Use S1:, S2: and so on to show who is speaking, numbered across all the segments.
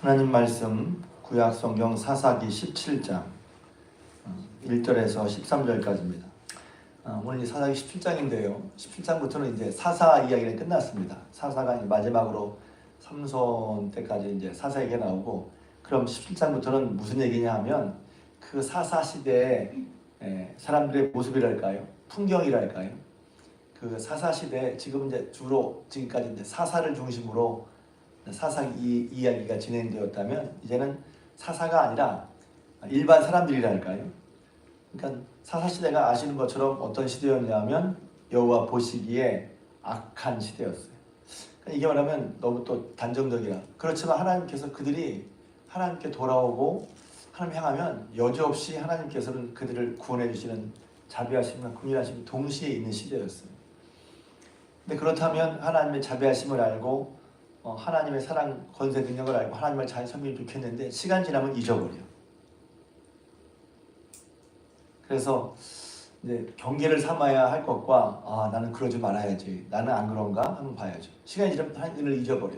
S1: 하나님 말씀 구약 성경 사사기 17장 1절에서 13절까지입니다. 오늘 이 사사기 17장인데요. 17장부터는 이제 사사 이야기는 끝났습니다. 사사가 마지막으로 삼손 때까지 이제 사사 얘기가 나오고, 그럼 17장부터는 무슨 얘기냐 하면 그 사사 시대의 사람들의 모습이랄까요? 풍경이랄까요? 그 사사 시대, 지금 이제 주로 지금까지 이제 사사를 중심으로 사사 이야기가 진행되었다면, 이제는 사사가 아니라 일반 사람들이랄까요? 그러니까 사사 시대가 아시는 것처럼 어떤 시대였냐면 여호와 보시기에 악한 시대였어요. 그러니까 이게 말하면 너무 또 단정적이라. 그렇지만 하나님께서 그들이 하나님께 돌아오고 하나님 향하면 여지없이 하나님께서는 그들을 구원해 주시는 자비하심과 긍휼하심이 동시에 있는 시대였어요. 근데 그렇다면 하나님의 자비하심을 알고 하나님의 사랑, 권세, 능력을 알고 하나님을 잘 섬기면 좋겠는데 시간 지나면 잊어버려. 그래서 이제 경계를 삼아야 할 것과 나는 그러지 말아야지, 나는 안 그런가 한번 봐야죠. 시간이 지나면 하나님을 잊어버려.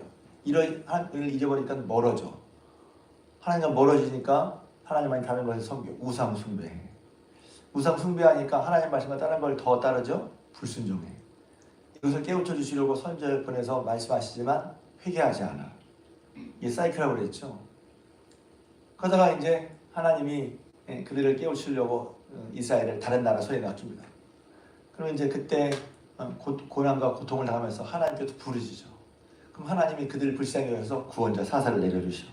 S1: 하나님을 잊어버리니까 멀어져. 하나님과 멀어지니까 하나님만이 다른 것을 섬겨. 우상 숭배해. 우상 숭배하니까 하나님 말씀과 다른 걸 더 따르죠. 불순종해. 이것을 깨우쳐 주시려고 선지자를 보내서 말씀하시지만 회개하지 않아. 이게 사이클이라고 그랬죠. 그러다가 이제 하나님이 그들을 깨우치려고 이스라엘을 다른 나라 손에 놔줍니다. 그러면 이제 그때 고난과 고통을 당하면서 하나님께서 부르짖어. 그럼 하나님이 그들을 불쌍히 여겨서 구원자 사사를 내려주셔.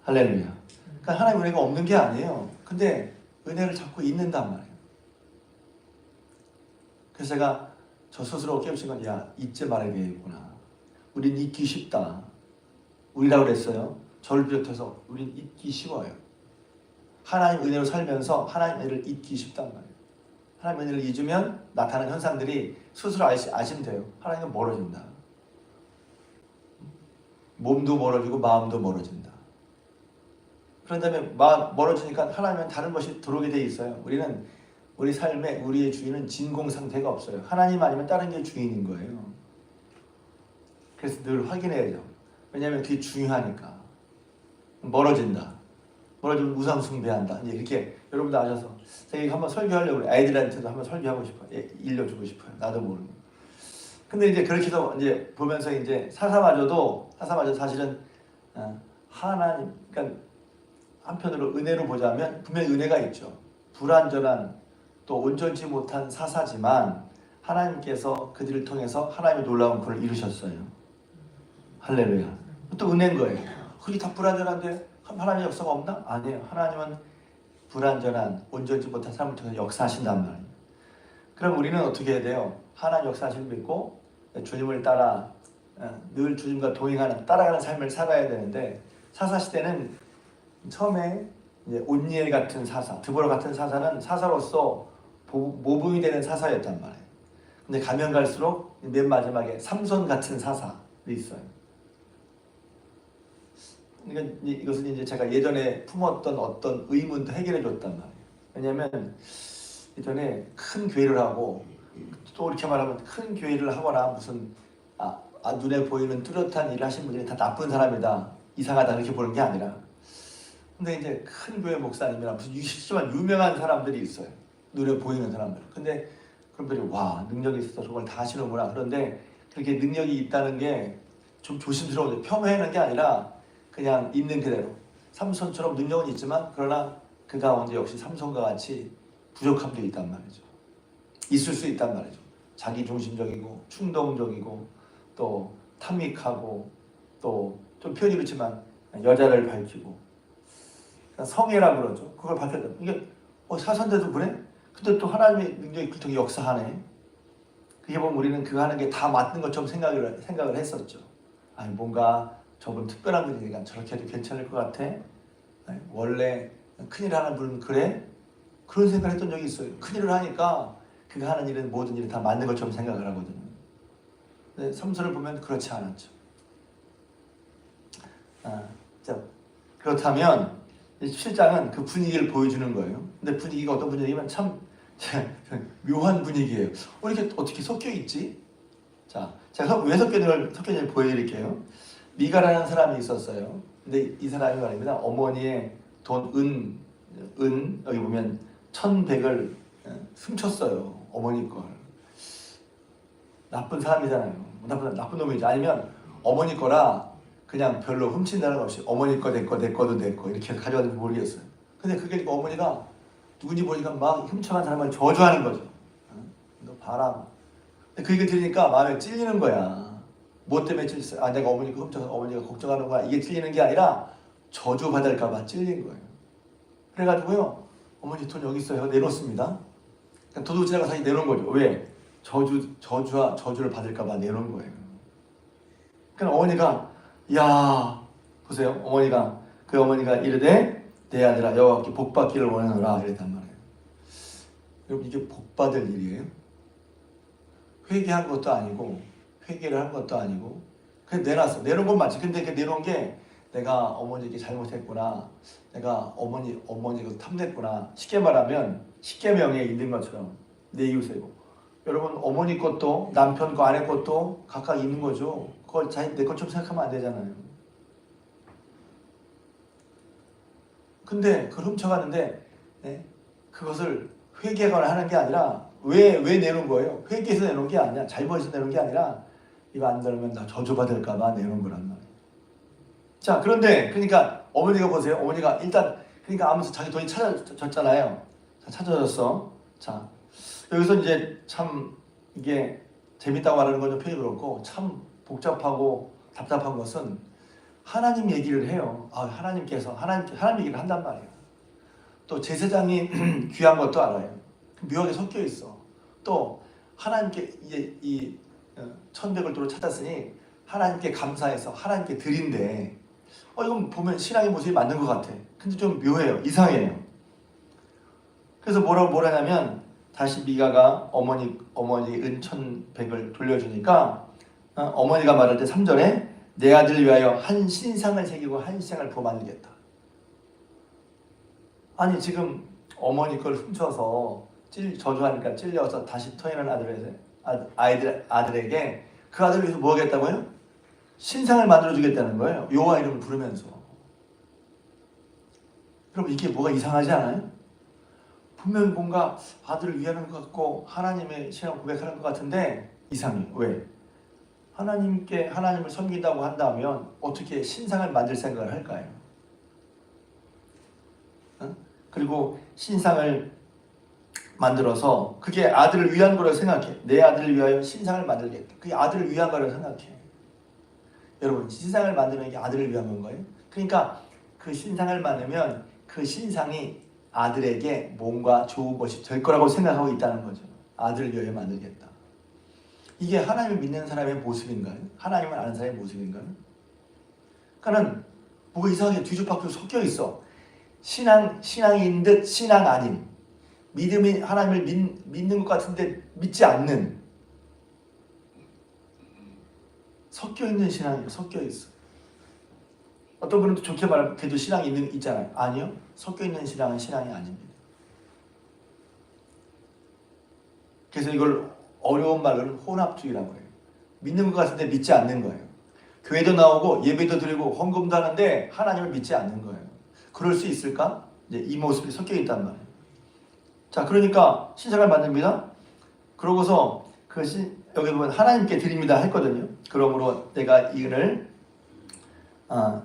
S1: 할렐루야. 그러니까 하나님 은혜가 없는 게 아니에요. 근데 은혜를 자꾸 잊는단 말이에요. 그래서 제가 저 스스로 깨우친 건, 잊지 말아야겠구나. 우린 잊기 쉽다. 우리라고 그랬어요. 저를 비롯해서 우린 잊기 쉬워요. 하나님 은혜로 살면서 하나님 은혜를 잊기 쉽단 말이에요. 하나님 은혜를 잊으면 나타나는 현상들이 스스로 아시면 돼요. 하나님은 멀어진다. 몸도 멀어지고 마음도 멀어진다. 그런 다음에 멀어지니까 하나님은 다른 것이 들어오게 돼 있어요. 우리 삶에 우리의 주인은 진공 상태가 없어요. 하나님 아니면 다른 게 주인인 거예요. 그래서 늘 확인해야죠. 왜냐하면 그게 중요하니까. 멀어진다. 멀어지면 우상 숭배한다. 이제 이렇게 여러분도 아셔서 제가 한번 설교하려고 그래요. 아이들한테도 한번 설교하고 싶어요. 일러주고 싶어요. 나도 모르는. 근데 이제 그렇게 해서 이제 보면서 이제 사사마저도 사실은 하나님, 그러니까 한편으로 은혜로 보자면 분명히 은혜가 있죠. 불완전한 또 온전치 못한 사사지만 하나님께서 그들을 통해서 하나님의 놀라운 구원을 이루셨어요. 할렐루야. 또 은혜인 거예요. 그게 다 불완전한데 하나님의 역사가 없나? 아니에요. 하나님은 불완전한 온전치 못한 사람을 통해서 역사하신단 말이에요. 그럼 우리는 어떻게 해야 돼요? 하나님 역사하심을 믿고 주님을 따라 늘 주님과 동행하는, 따라가는 삶을 살아야 되는데, 사사시대는 처음에 이제 온니엘 같은 사사, 드보라 같은 사사는 사사로서 모범이 되는 사사였단 말이에요. 근데 가면 갈수록 맨 마지막에 삼손 같은 사사도 있어요. 그러니까 이것은 이제 제가 예전에 품었던 어떤 의문도 해결해 줬단 말이에요. 왜냐하면 예전에 큰 교회를 하고, 또 이렇게 말하면 큰 교회를 하거나 무슨 눈에 보이는 뚜렷한 일을 하신 분들이 다 나쁜 사람이다, 이상하다, 그렇게 보는 게 아니라, 근데 이제 큰 교회 목사님이나 무슨 실제로 유명한 사람들이 있어요. 눈에 보이는 사람들. 근데 그런 분들이 능력이 있어서 저걸 다 하시는구나. 그런데 그렇게 능력이 있다는 게 좀 조심스러워요. 폄훼하는 게 아니라 그냥 있는 그대로. 삼손처럼 능력은 있지만 그러나 그 가운데 역시 삼손과 같이 부족함도 있단 말이죠. 있을 수 있단 말이죠. 자기중심적이고 충동적이고 또 탐닉하고 또 좀 표현이 그렇지만 여자를 밝히고 성애라고 그러죠. 그걸 밝혔다. 이게 사선대도 그래? 근데 또 하나님의 능력이 그렇게 역사하네. 그게 보면 우리는 그거 하는 게 다 맞는 것처럼 생각을 했었죠. 아니, 뭔가 저분 특별한 분이니까 저렇게 해도 괜찮을 것 같아. 아니, 원래 큰일 하는 분은 그래? 그런 생각을 했던 적이 있어요. 큰일을 하니까 그가 하는 일은 모든 일이 다 맞는 것처럼 생각을 하거든요. 근데 삼손을 보면 그렇지 않았죠. 그렇다면 17장은 그 분위기를 보여주는 거예요. 근데 분위기가 어떤 분위기냐면 참 묘한 분위기예요. 이렇게 어떻게 섞여 있지? 자, 제가 왜 섞여있는지 보여드릴게요. 미가라는 사람이 있었어요. 근데 이 사람이 말입니다. 어머니의 돈, 여기 보면 1,100을 훔쳤어요. 어머니 걸. 나쁜 사람이잖아요. 나쁜 놈이죠. 아니면 어머니 거라 그냥 별로 훔친다는 것 없이 어머니 거, 내 거도 내 거 이렇게 가져가는지 모르겠어요. 근데 그게 어머니가 누군지 모르니까 막 훔쳐간 사람을 저주하는 거죠. 너 봐라. 근데 그 얘기 들으니까 마음에 찔리는 거야. 뭐 때문에 찔렸어요? 아, 내가 어머니 거 훔쳐서 어머니가 걱정하는 거야. 이게 찔리는 게 아니라 저주받을까 봐 찔린 거예요. 그래가지고요. 어머니 돈 여기 있어요. 내놓습니다. 도둑 지나가서 내놓은 거죠. 왜? 저주를 받을까 봐 내놓은 거예요. 그러니까 어머니가 야 보세요. 그 어머니가 이르되 내 아들아 여호와께 복받기를 원하노라 이랬단 말이에요. 여러분 이게 복받을 일이에요? 회개한 것도 아니고 회개를 한 것도 아니고 그냥 내놨어. 내놓은 건 맞지. 근데 그 내놓은 게 내가 어머니에게 잘못했구나. 내가 어머니가 탐냈구나. 쉽게 말하면 십계명에 있는 것처럼 내 이웃이고 여러분 어머니 것도 남편 거 아내 것도 각각 있는 거죠. 그걸 내 것처럼 생각하면 안 되잖아요. 근데 그걸 훔쳐가는데 그것을 회개하거나 하는 게 아니라 왜 내놓은 거예요? 회개해서 내놓은 게 아니야. 잘못해서 내놓은 게 아니라 이거 안 들으면 나 저주받을까 봐 내놓은 거란 말이에요. 자, 그런데 그러니까 어머니가 보세요. 어머니가 일단 그러니까 아무튼 자기 돈이 찾아졌잖아요. 자, 찾아졌어. 자, 여기서 이제 참 이게 재밌다고 말하는 건 좀 표현이 그렇고 참 복잡하고 답답한 것은 하나님 얘기를 해요. 하나님께서 하나님 얘기를 한단 말이에요. 또 제사장이 귀한 것도 알아요. 묘하게 섞여 있어. 또 하나님께 이제 이 1,100을 도로 찾았으니 하나님께 감사해서 하나님께 드린대. 이건 보면 신앙의 모습이 맞는 것 같아. 근데 좀 묘해요. 이상해요. 그래서 뭐라냐면 다시 미가가 어머니 은 1,100을 돌려주니까 어머니가 말할 때 3절에 내 아들을 위하여 한 신상을 새기고 한 신상을 부어 만들겠다. 아니 지금 어머니 걸 훔쳐서 저주하니까 찔려서 다시 터이는 아들에게 그 아들을 위해서 뭐 하겠다고요? 신상을 만들어주겠다는 거예요. 여호와 이름을 부르면서. 여러분 이게 뭐가 이상하지 않아요? 분명히 뭔가 아들을 위하는 것 같고 하나님의 신앙을 고백하는 것 같은데 이상해요. 왜? 하나님을 섬긴다고 한다면 어떻게 신상을 만들 생각을 할까요? 그리고 신상을 만들어서 그게 아들을 위한 거라고 생각해. 내 아들을 위하여 신상을 만들겠다. 그게 아들을 위한 거라고 생각해. 여러분 신상을 만드는 게 아들을 위한 건가요? 그러니까 그 신상을 만들면 그 신상이 아들에게 뭔가 좋은 것이 될 거라고 생각하고 있다는 거죠. 아들을 위하여 만들겠다. 이게 하나님을 믿는 사람의 모습인가요? 하나님을 아는 사람의 모습인가요? 그러니까 뭐가 이상하게 뒤죽박죽 섞여 있어. 신앙인 듯 신앙 아닌, 믿음이 하나님을 믿는 것 같은데 믿지 않는, 섞여 있는 신앙이에요. 섞여 있어. 어떤 분은 또 좋게 말하면 그래도 신앙이 있잖아요. 아니요. 섞여 있는 신앙은 신앙이 아닙니다. 그래서 이걸 어려운 말로는 혼합주의라고 해요. 믿는 것 같은데 믿지 않는 거예요. 교회도 나오고 예배도 드리고 헌금도 하는데 하나님을 믿지 않는 거예요. 그럴 수 있을까? 이제 이 모습이 섞여 있단 말이에요. 자, 그러니까 신상을 만듭니다. 그러고서 여기 보면 하나님께 드립니다 했거든요. 그러므로 내가 이 은을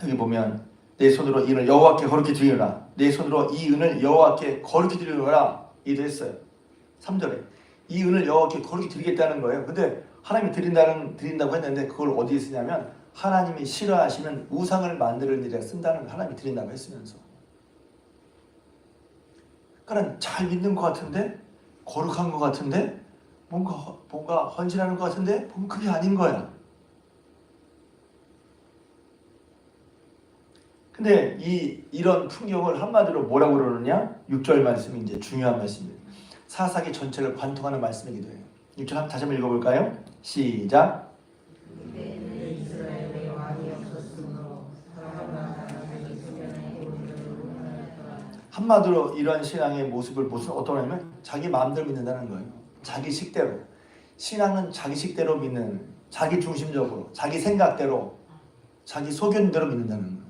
S1: 여기 보면 내 손으로 이 은을 여호와께 거룩히 드리노라. 내 손으로 이 은을 여호와께 거룩히 드리노라. 이도 했어요. 3절에 이 은을 여호와께 거룩히 드리겠다는 거예요. 근데 하나님이 드린다고 했는데 그걸 어디에 쓰냐면 하나님이 싫어하시는 우상을 만드는 일에 쓴다는 거. 하나님이 드린다고 했으면서. 그러니까 잘 믿는 것 같은데 거룩한 것 같은데 뭔가 헌신하는 것 같은데 보면 그게 아닌 거야. 근데 이런 풍경을 한마디로 뭐라고 그러느냐? 6절 말씀이 이제 중요한 말씀입니다. 사사기 전체를 관통하는 말씀이기도 해요. 6절 다시 한번 읽어볼까요? 시작. 한마디로 이런 신앙의 모습을 어떤 하면 자기 마음대로 믿는다는 거예요. 자기 식대로. 신앙은 자기 식대로 믿는, 자기 중심적으로, 자기 생각대로. 자기 소견대로 믿는다는 거예요.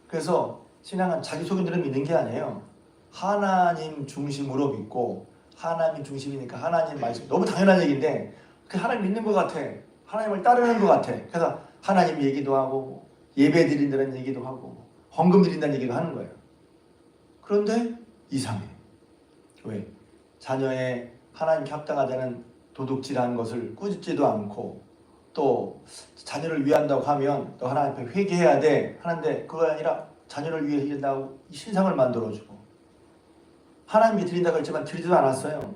S1: 그래서 신앙은 자기 소견대로 믿는 게 아니에요. 하나님 중심으로 믿고 하나님 중심이니까 하나님 말씀 너무 당연한 얘기인데 그 하나님 믿는 것 같아. 하나님을 따르는 것 같아. 그래서 하나님 얘기도 하고 예배 드린다는 얘기도 하고 헌금 드린다는 얘기도 하는 거예요. 그런데 이상해. 왜? 자녀의 하나님께 합당하지 않은 도둑질한 것을 꾸짖지도 않고 또 자녀를 위한다고 하면 또 하나님 앞에 회개해야 돼 하는데 그거 아니라 자녀를 위해 해준다고 신상을 만들어주고 하나님께 드린다고 했지만 드리지도 않았어요.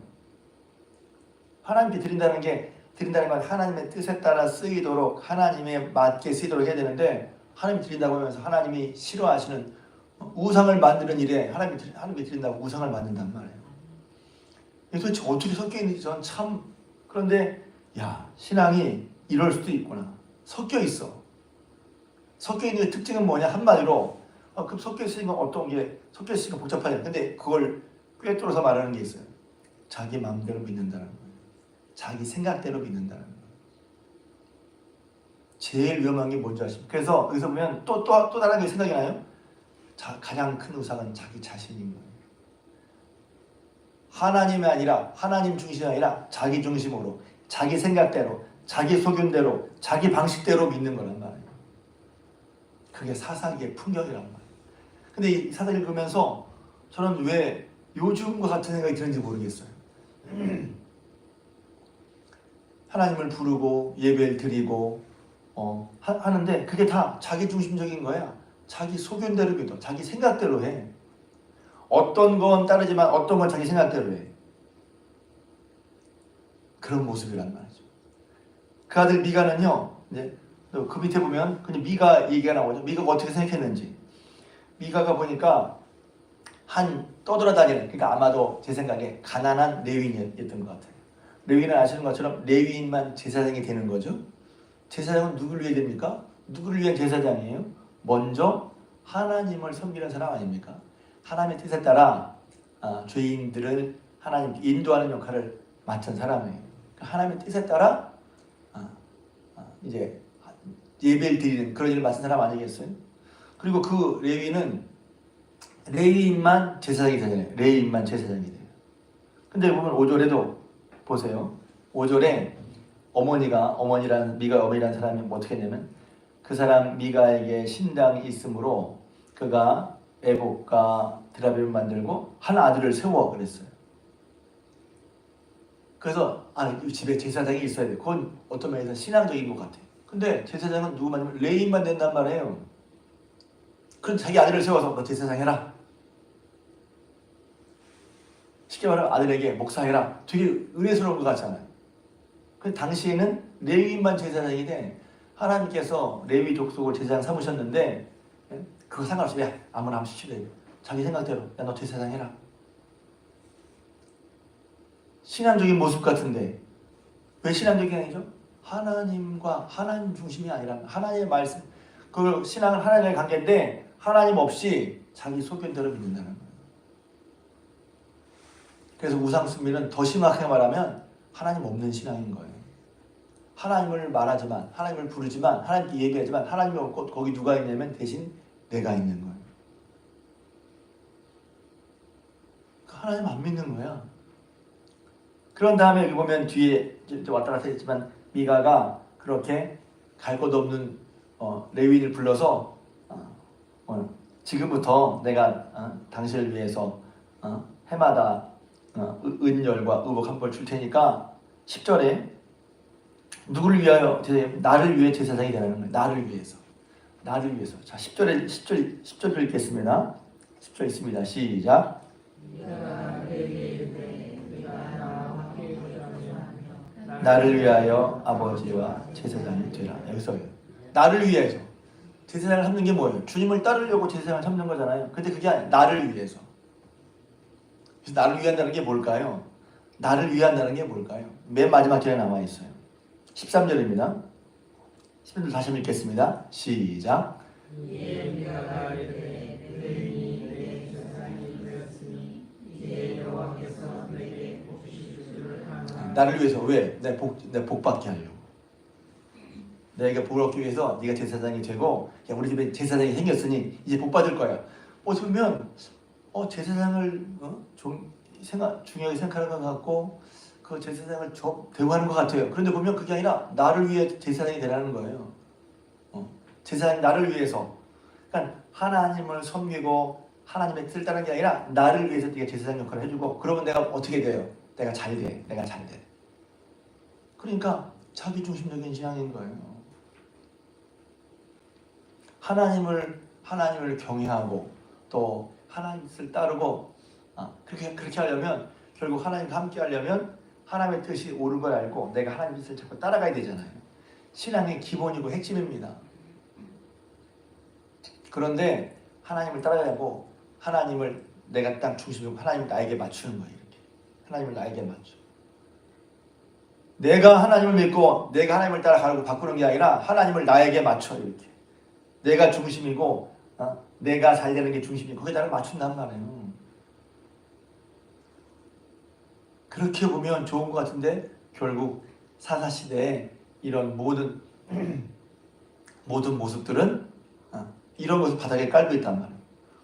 S1: 하나님께 드린다는 건 하나님의 뜻에 따라 쓰이도록 하나님에 맞게 쓰이도록 해야 되는데 하나님 드린다고 하면서 하나님이 싫어하시는 우상을 만드는 일에 하나님께 드린다고 우상을 만든단 말이에요. 도대체 어떻게 섞여 있는지 저는 참 그런데 야 신앙이 이럴 수도 있구나. 섞여 있어. 섞여 있는 특징은 뭐냐 한마디로 그 섞여 있으니까 어떤 게 섞여 있으니까 복잡하냐. 근데 그걸 꿰뚫어서 말하는 게 있어요. 자기 마음대로 믿는다는 거예요. 자기 생각대로 믿는다는 거예요. 제일 위험한 게 뭔지 아십니까? 그래서 여기서 보면 또 다른 게 생각이 나요. 가장 큰 우상은 자기 자신인 거예요. 하나님이 아니라 하나님 중심이 아니라 자기 중심으로 자기 생각대로 자기 소견대로 자기 방식대로 믿는 거란 말이에요. 그게 사사기의 풍경이란 말이에요. 근데 이 사사기를 보면서 저는 왜 요즘과 같은 생각이 드는지 모르겠어요. 하나님을 부르고 예배를 드리고 하는데 그게 다 자기 중심적인 거야. 자기 소견대로 믿어. 자기 생각대로 해. 어떤 건 따르지만 어떤 건 자기 생각대로 해. 그런 모습이란 말이죠. 그 아들 미가는요. 이제 그 밑에 보면 그냥 미가 얘기가 나오죠. 미가가 어떻게 생각했는지. 미가가 보니까 한 떠돌아다니는 그러니까 아마도 제 생각에 가난한 레위인이었던 것 같아요. 레위인은 아시는 것처럼 레위인만 제사장이 되는 거죠. 제사장은 누구를 위해 됩니까? 누구를 위한 제사장이에요? 먼저 하나님을 섬기는 사람 아닙니까? 하나님의 뜻에 따라 죄인들을 하나님 인도하는 역할을 맡은 사람이에요. 하나님의 뜻에 따라 이제 예배를 드리는 그런 일을 맡은 사람 아니겠어요? 그리고 그 레위는 레위인만 제사장이 되잖아요. 레위인만 제사장이 돼요. 근데 보면 5절에도 보세요. 5절에 미가 어머니라는 사람이 어떻게 했냐면 그 사람 미가에게 신당이 있으므로 그가 에봇과 드라빔을 만들고 한 아들을 세워 그랬어요. 그래서 집에 제사장이 있어야 돼. 그건 어떤 면에서 신앙적인 것 같아요. 근데 제사장은 누구 만나면 레위인만 된단 말이에요. 그럼 자기 아들을 세워서 너 제사장 해라. 쉽게 말하면 아들에게 목사해라. 되게 의례스러운 것 같잖아요. 근데 당시에는 레위인만 제사장이 돼. 하나님께서 레위 족속을 제사장 삼으셨는데 그거 상관없이 야 아무나 하면 시키래. 자기 생각대로 야 너 제사장 해라. 신앙적인 모습 같은데 왜 신앙적이 아니죠? 하나님과 하나님 중심이 아니라 하나님의 말씀 그 신앙은 하나님의 관계인데 하나님 없이 자기 소견대로 믿는다는 거예요. 그래서 우상숭배는 더 심하게 말하면 하나님 없는 신앙인 거예요. 하나님을 말하지만 하나님을 부르지만 하나님께 예배하지만 하나님이 없고 거기 누가 있냐면 대신 내가 있는 거예요. 하나님 안 믿는 거야. 그런 다음에 여기 보면 뒤에 왔다 갔다 했지만 미가가 그렇게 갈 곳 없는 레위인을 불러서 지금부터 내가 당신을 위해서 해마다 은열과 의복 한 벌 줄 테니까 10절에 누구를 위하여 나를 위해 제사장이 되라는 거예요. 나를 위해서. 자 10절 읽겠습니다. 10절 있습니다. 시작. 나를 위하여 아버지와 제사장이 되라. 여기서 나를 위해서 제사장을 삼는 게 뭐예요? 주님을 따르려고 제사장을 삼는 거잖아요. 근데 그게 아니라 나를 위해서. 그래서 나를 위한다는 게 뭘까요? 나를 위한다는 게 뭘까요? 맨 마지막 절에 나와 있어요. 13절입니다. 13절 다시 한번 읽겠습니다. 시작. 나를 위해서 왜? 내 복 받게 하려고. 내가 복을 얻기 위해서 네가 제사장이 되고 야, 우리 집에 제사장이 생겼으니 이제 복 받을 거야. 어떻게 보면 제사장을 중요하게 생각하는 것 같고 그 제사장을 대우하는 것 같아요. 그런데 보면 그게 아니라 나를 위해 제사장이 되라는 거예요. 제사장이 나를 위해서. 그러니까 하나님을 섬기고 하나님의 뜻을 따르는 게 아니라 나를 위해서 네가 제사장 역할을 해주고 그러면 내가 어떻게 돼요? 내가 잘 돼. 내가 잘 돼. 그러니까 자기 중심적인 신앙인 거예요. 하나님을 경외하고 또 하나님의 뜻을 따르고 그렇게 하려면 결국 하나님과 함께 하려면 하나님의 뜻이 옳은 걸 알고 내가 하나님의 뜻을 자꾸 따라가야 되잖아요. 신앙의 기본이고 핵심입니다. 그런데 하나님을 따라가고 하나님을 내가 딱 중심이고 하나님을 나에게 맞추는 거예요. 이렇게 하나님을 나에게 맞춰. 내가 하나님을 믿고 내가 하나님을 따라가고 바꾸는 게 아니라 하나님을 나에게 맞춰. 이렇게 내가 중심이고 내가 잘 되는 게 중심이고 거기에 나를 맞춘단 말이에요. 그렇게 보면 좋은 것 같은데 결국 사사시대에 이런 모든 모습들은 이런 것을 바닥에 깔고 있단 말이에요.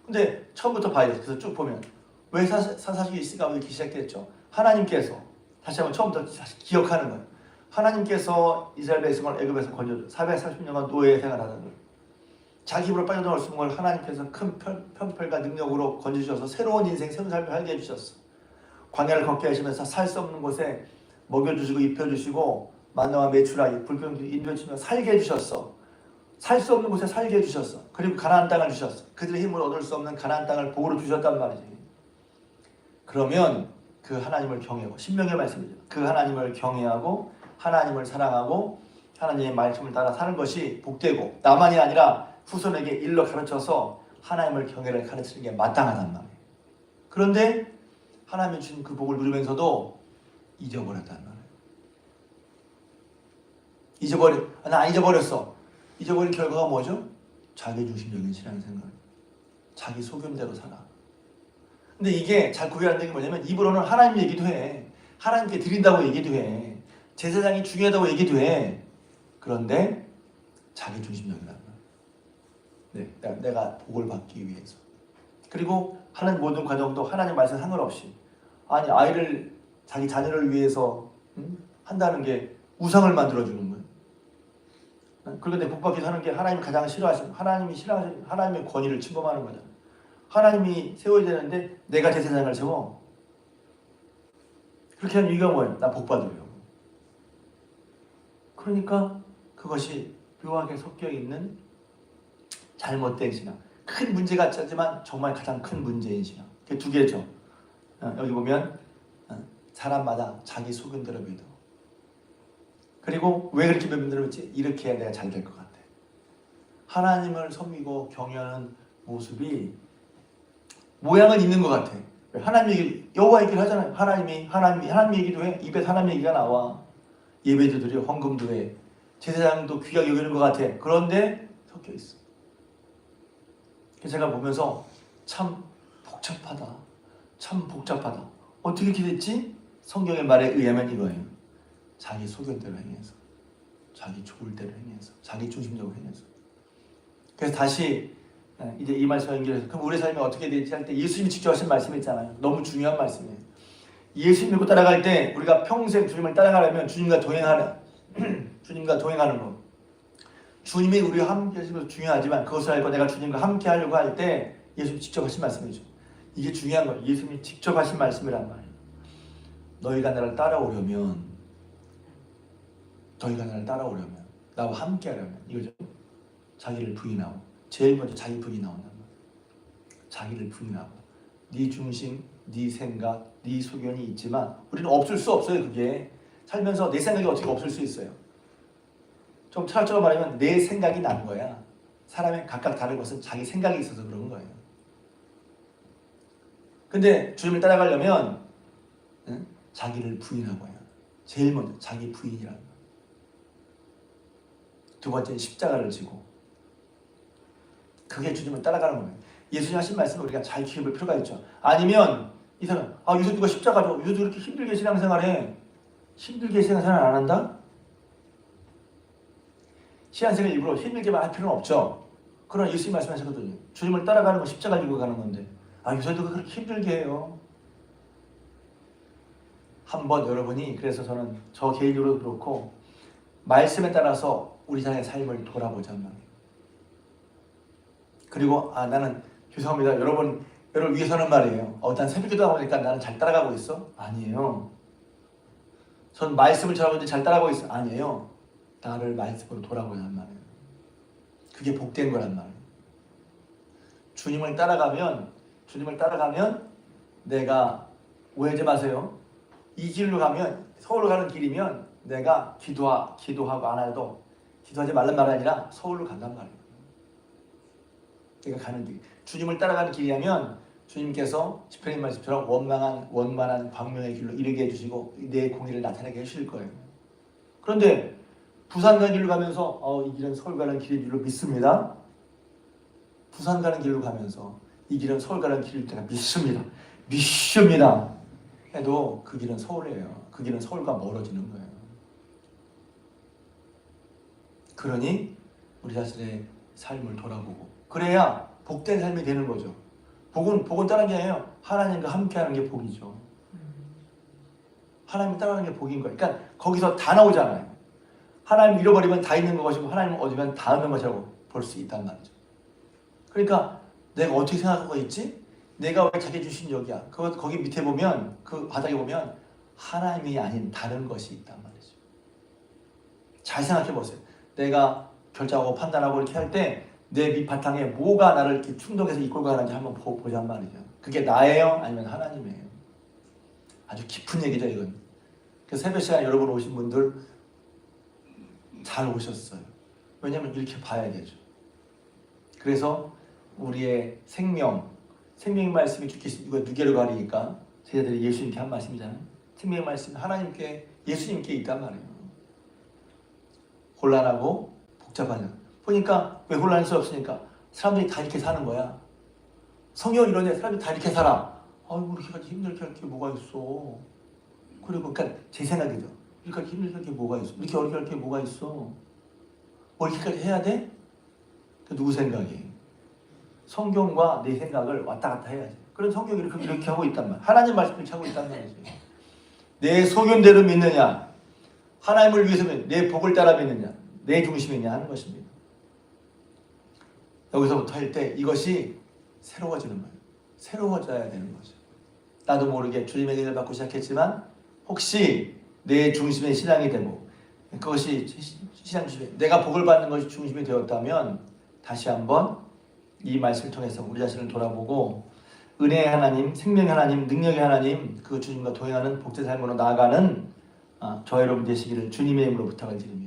S1: 근데 처음부터 봐야 돼요. 그래서 쭉 보면 왜 사사시대가 이렇게 시작됐죠? 하나님께서 다시 한번 처음부터 다시 기억하는 거예요. 하나님께서 이스라엘 백성을 애굽에서 건져줘 440년간 노예 생활하는 거예요. 자기 입으로 빠져나올 수 있는 걸 하나님께서 큰 편팔과 능력으로 건져주셔서 새로운 인생, 새로운 삶을 살게 해주셨어. 광야를 걷게 하시면서 살 수 없는 곳에 먹여주시고 입혀주시고 만나와 메추라 불평 인도해주시며 살게 해주셨어. 살 수 없는 곳에 살게 해주셨어. 그리고 가나안 땅을 주셨어. 그들의 힘으로 얻을 수 없는 가나안 땅을 복으로 주셨단 말이지. 그러면 그 하나님을 경외하고 신명의 말씀이죠. 그 하나님을 경외하고 하나님을 사랑하고 하나님의 말씀을 따라 사는 것이 복되고 나만이 아니라 후손에게 일러 가르쳐서 하나님을 경외를 가르치는 게 마땅하단 말이에요. 그런데 하나님이 주신 그 복을 누리면서도 잊어버렸단 말이에요. 나 잊어버렸어. 잊어버린 결과가 뭐죠? 자기중심적인 신앙생활. 자기 소견대로 살아. 근데 이게 잘 구별하는 게 뭐냐면 입으로는 하나님 얘기도 해. 하나님께 드린다고 얘기도 해. 제사장이 중요하다고 얘기도 해. 그런데 자기중심적이란 말이에요. 네, 내가 복을 받기 위해서. 그리고 하는 모든 과정도 하나님 말씀 상관없이 아이를 자기 자녀를 위해서 한다는 게 우상을 만들어주는 거예요. 그런데 복받기 하는 게 하나님이 가장 싫어하시는 하나님의 권위를 침범하는 거잖아요. 하나님이 세워야 되는데 내가 제사장을 세워. 그렇게 하는 이유가 뭐예요? 나 복받으려고. 그러니까 그것이 묘하게 섞여 있는 잘못된 신앙. 큰 문제 같지 않지만 정말 가장 큰 문제인 신앙. 그게 두 개죠. 여기 보면 사람마다 자기 소견대로 믿어. 그리고 왜 그렇게 믿는지 이렇게 해야 내가 잘 될 것 같아. 하나님을 섬기고 경외하는 모습이 모양은 있는 것 같아. 하나님 얘기, 여호와 얘기를 하잖아요. 하나님 얘기도 해. 입에 하나님 얘기가 나와. 예배도 드려, 헌금도 해. 제사장도 귀하게 여기는 것 같아. 그런데 섞여 있어. 제가 보면서 참 복잡하다. 참 복잡하다. 어떻게 이렇게 됐지? 성경의 말에 의하면 이거예요. 자기 소견대로 행해서, 자기 좋을 대로 행해서, 자기 중심적으로 행해서. 그래서 다시 이제 이 말씀을 연결해서 그럼 우리 삶이 어떻게 되지 할 때 예수님이 직접 하신 말씀이 있잖아요. 너무 중요한 말씀이에요. 예수 믿고 따라갈 때 우리가 평생 주님을 따라가려면 주님과 동행하는 것. 주님이 우리와 함께 하시는 것도 중요하지만 그것을 알고 내가 주님과 함께 하려고 할 때 예수님이 직접 하신 말씀이죠. 이게 중요한 거예요. 예수님이 직접 하신 말씀이란 말이에요. 너희가 나를 따라오려면 나와 함께 하려면 이거죠. 자기를 부인하고 제일 먼저 자기 부인이 나온단 말이에요. 자기를 부인하고 네 중심, 네 생각, 네 소견이 있지만 우리는 없을 수 없어요. 그게 살면서 내 생각이 어떻게 없을 수 있어요. 좀 철학적으로 말하면 내 생각이 난 거야. 사람의 각각 다른 것은 자기 생각이 있어서 그런 거예요. 근데 주님을 따라가려면 자기를 부인하고 해요. 제일 먼저 자기 부인이라는 거예요. 두 번째는 십자가를 지고 그게 주님을 따라가는 거예요. 예수님 하신 말씀을 우리가 잘 기억할 필요가 있죠. 아니면 이 사람 요새 누가 십자가 줘? 요새 그렇게 힘들게 신앙생활해. 힘들게 신앙생활 안 한다? 신앙생활 일부러 힘들게만 할 필요는 없죠. 그러나 예수님 말씀하셨거든요. 주님을 따라가는 건 십자가 지고 가는 건데 요새 누가 그렇게 힘들게 해요. 한번 여러분이, 그래서 저는 저 개인적으로도 그렇고 말씀에 따라서 우리 자신의 삶을 돌아보자는 말이에요. 그리고 나는 죄송합니다. 여러분 위해서는 말이에요. 난 새벽기도 하고 보니까 나는 잘 따라가고 있어? 아니에요. 전 말씀을 전하고 잘 따라가고 있어? 아니에요. 나를 말씀으로 돌아보자는 말이에요. 그게 복된 거란 말이에요. 주님을 따라가면 내가 오해하지 마세요. 이 길로 가면, 서울로 가는 길이면 내가 기도하고 안 해도, 기도하지 말란 말이 아니라 서울로 간단 말이에요. 내가 가는 길, 주님을 따라가는 길이라면 주님께서 시편의 말씀처럼 원만한 광명의 길로 이르게 해주시고 내 공의를 나타내게 해주실 거예요. 그런데 부산 가는 길로 가면서 이 길은 서울 가는 길인 줄로 믿습니다. 부산 가는 길로 가면서 이 길은 서울 가는 길일 때가 믿습니다. 해도 그 길은 서울이에요. 그 길은 서울과 멀어지는 거예요. 그러니 우리 자신의 삶을 돌아보고 그래야 복된 삶이 되는 거죠. 복은 다른 게 아니에요. 하나님과 함께하는 게 복이죠. 하나님 따라가는 게 복인 거예요. 그러니까 거기서 다 나오잖아요. 하나님 잃어버리면 다 있는 것이고 하나님 얻으면 다 얻는 것이라고 볼 수 있단 말이죠. 그러니까 내가 어떻게 생각하고 있지? 내가 왜 자기 주신 여기야? 거기 밑에 보면, 그 바닥에 보면 하나님이 아닌 다른 것이 있단 말이죠. 잘 생각해 보세요. 내가 결정하고 판단하고 이렇게 할 때 내 밑바탕에 뭐가 나를 이렇게 충동해서 이끌고 가는지 한번 보자는 말이죠. 그게 나예요? 아니면 하나님이에요? 아주 깊은 얘기죠, 이건. 그래서 새벽 시간에 여러분 오신 분들 잘 오셨어요. 왜냐하면 이렇게 봐야 되죠. 그래서 우리의 생명의 말씀이 이거 누게로 가리니까 제자들이 예수님께 한 말씀이잖아요. 생명의 말씀이 하나님께, 예수님께 있단 말이에요. 혼란하고 복잡하냐. 보니까 왜 혼란할 수 없으니까 사람들이 다 이렇게 사는 거야. 성경 이론에 사람들이 다 이렇게 살아. 이렇게까지 힘들게 할 게 뭐가 있어. 그리고 그러니까 제 생각이죠. 이렇게까지 힘들게 할 게 뭐가 있어. 이렇게 어렵게 할 게 뭐가 있어. 뭐 이렇게까지 해야 돼? 누구 생각이에요? 성경과 내 생각을 왔다 갔다 해야지. 그런 성경이 이렇게 하고 있단 말이야. 하나님 말씀을 하고 있단 말이지. 내 소견대로 믿느냐, 하나님을 위해서 내 복을 따라 믿느냐, 내 중심이냐 하는 것입니다. 여기서부터 할 때 이것이 새로워지는 거예요. 새로워져야 되는 거죠. 나도 모르게 주님의 은혜를 받고 시작했지만 혹시 내 중심의 신앙이 되고 그것이 신앙 중심이, 내가 복을 받는 것이 중심이 되었다면 다시 한번 이 말씀을 통해서 우리 자신을 돌아보고 은혜의 하나님, 생명의 하나님, 능력의 하나님, 그 주님과 동행하는 복된 삶으로 나아가는 저와 여러분 되시기를 주님의 이름으로 부탁을 드립니다.